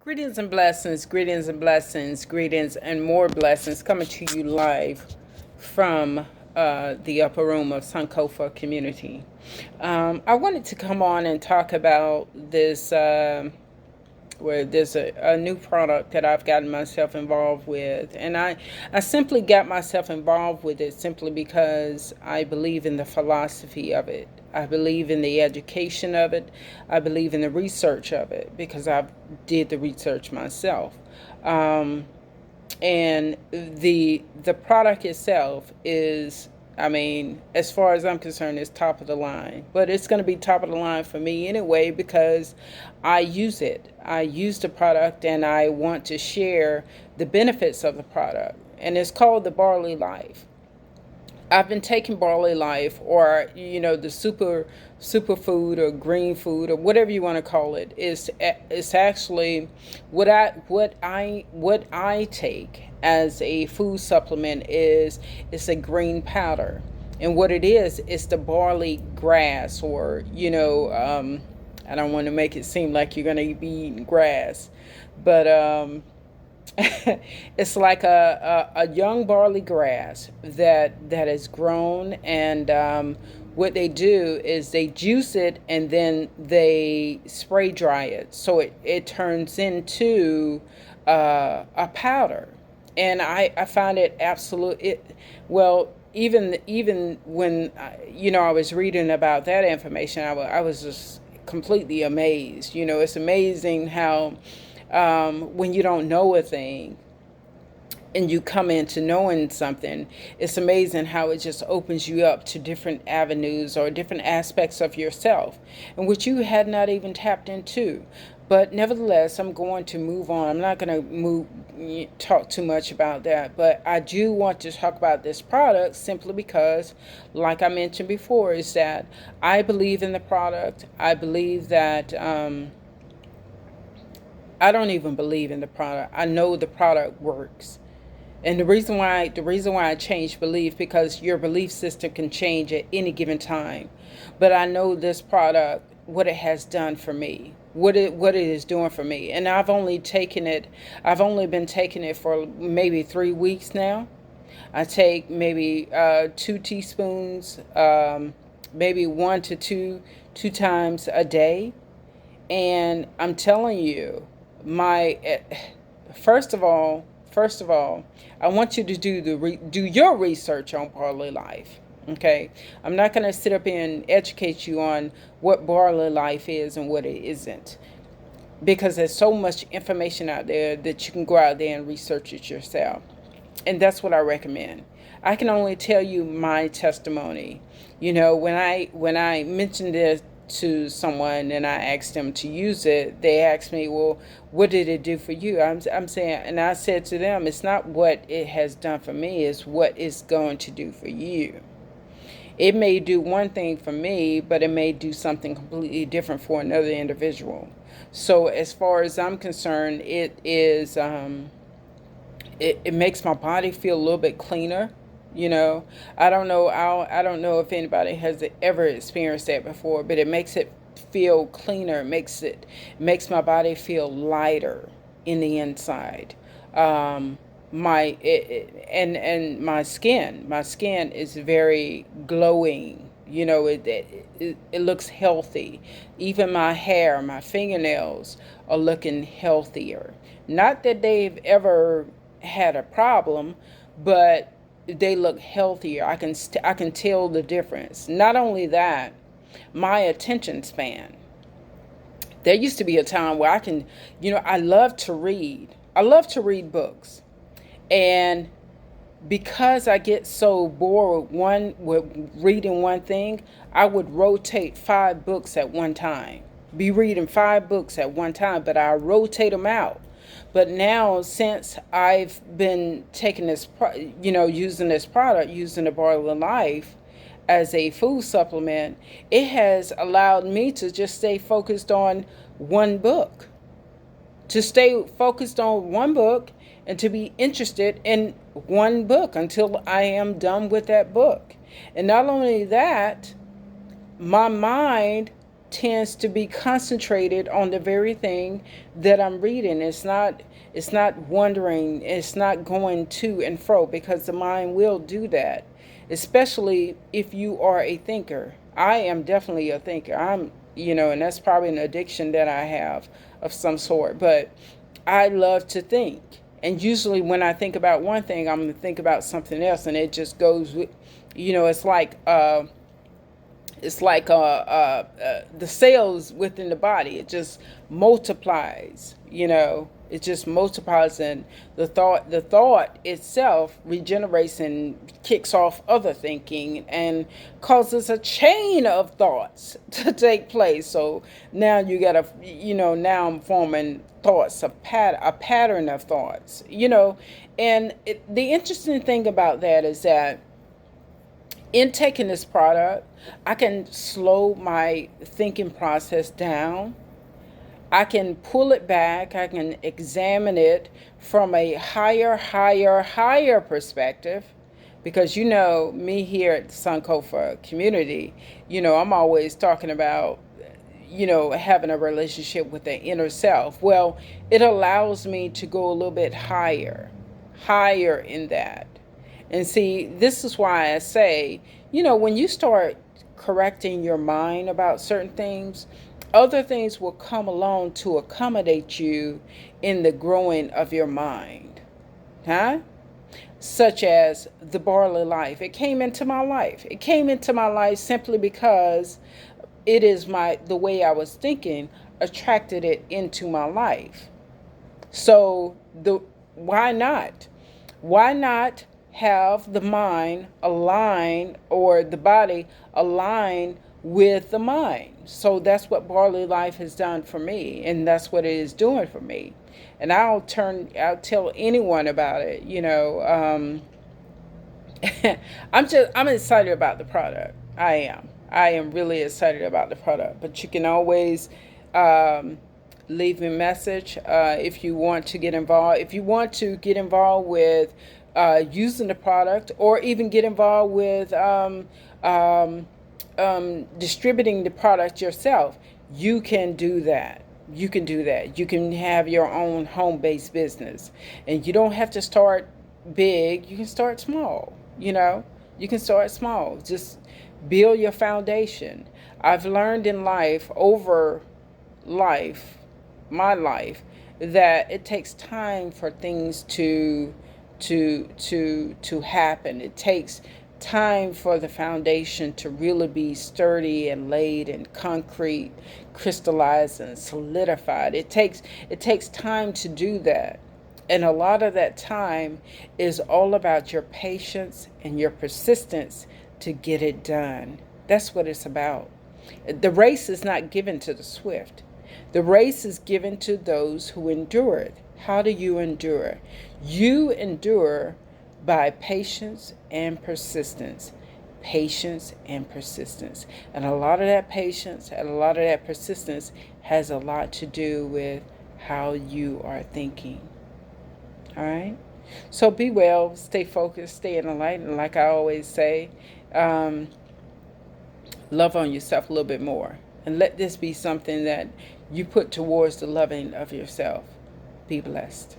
Greetings and blessings, greetings and more blessings coming to you live from the upper room of Sankofa community. I wanted to come on and talk about this, where there's a new product that I've gotten myself involved with. And I simply got myself involved with it simply because I believe in the philosophy of it. I believe in the education of it. I believe in the research of it because I did the research myself. Um, and the product itself is, I mean, as far as I'm concerned, it's top of the line. But it's going to be top of the line for me anyway because I use it. I use the product and I want to share the benefits of the product. And it's called the Barley Life. I've been taking Barley Life, or the superfood or green food or whatever you want to call it. Is it's actually what I take as a food supplement is it's a green powder, and what it is the barley grass, or I don't want to make it seem like you're going to be eating grass, but it's like a young barley grass that is grown, and what they do is they juice it and then they spray dry it so it turns into a powder. And I find it absolute it well, even when I was reading about that information, I was just completely amazed. It's amazing how when you don't know a thing and you come into knowing something, it's amazing how it just opens you up to different avenues or different aspects of yourself in which you had not even tapped into. But nevertheless, I'm going to move on. I'm not going to talk too much about that, but I do want to talk about this product simply because, like I mentioned before, is that I believe in the product. I believe that I don't even believe in the product. I know the product works. And the reason why I changed belief, because your belief system can change at any given time. But I know this product, what it has done for me, what it is doing for me. And I've only been taking it for maybe 3 weeks now. I take maybe 2 teaspoons, maybe one to two times a day. And I'm telling you, my first of all, I want you to do your research on Barley Life. Okay, I'm not going to sit up here and educate you on what Barley Life is and what it isn't, because there's so much information out there that you can go out there and research it yourself. And that's what I recommend. I can only tell you my testimony. When I mentioned this to someone and I asked them to use it, they asked me, "Well, what did it do for you?" I'm saying, and I said to them, "It's not what it has done for me; it's what it's going to do for you." It may do one thing for me, but it may do something completely different for another individual. So, as far as I'm concerned, it is. It makes my body feel a little bit cleaner. I don't know if anybody has ever experienced that before, but it makes it feel cleaner. It makes my body feel lighter in the inside. And my skin is very glowing. It looks healthy. Even my hair, my fingernails are looking healthier. Not that they've ever had a problem, but they look healthier. I can tell the difference. Not only that, my attention span. There used to be a time where I love to read. I love to read books. And because I get so bored with reading one thing, I would rotate 5 books at one time. Be reading 5 books at one time, but I rotate them out. But now, since I've been taking using this product, using the Barley Life as a food supplement, it has allowed me to just stay focused on one book, and to be interested in one book until I am done with that book. And not only that, my mind tends to be concentrated on the very thing that I'm reading. It's not wandering, it's not going to and fro, because the mind will do that, especially if you are a thinker. I am definitely a thinker. And that's probably an addiction that I have of some sort, but I love to think. And usually when I think about one thing, I'm going to think about something else, and it just goes with, it's like the cells within the body. It just multiplies. It just multiplies, and the thought itself regenerates and kicks off other thinking and causes a chain of thoughts to take place. So now you got now I'm forming thoughts, a pattern of thoughts. And the interesting thing about that is that in taking this product, I can slow my thinking process down. I can pull it back. I can examine it from a higher perspective. Because me here at the Sankofa community, I'm always talking about, having a relationship with the inner self. Well, it allows me to go a little bit higher in that. And see, this is why I say, when you start correcting your mind about certain things, other things will come along to accommodate you in the growing of your mind. Huh? Such as the Barley life. It came into my life. It came into my life simply because it is the way I was thinking attracted it into my life. So why not? Why not have the mind align, or the body align with the mind? So that's what Barley Life has done for me, and that's what it is doing for me. And I'll tell anyone about it. I'm excited about the product. I am really excited about the product. But you can always leave a message if you want to get involved. If you want to get involved with using the product, or even get involved with distributing the product yourself, you can do that. You can have your own home-based business, and you don't have to start big. You can start small. You can start small. Just build your foundation. I've learned in life, over my life, that it takes time for things to happen. It takes time for the foundation to really be sturdy and laid and concrete, crystallized and solidified. It takes time to do that. And a lot of that time is all about your patience and your persistence to get it done. That's what it's about. The race is not given to the swift. The race is given to those who endure it. How do you endure? You endure by patience and persistence. Patience and persistence. And a lot of that patience and a lot of that persistence has a lot to do with how you are thinking. All right? So be well, stay focused, stay in the light. And like I always say, love on yourself a little bit more. And let this be something that you put towards the loving of yourself. Be blessed.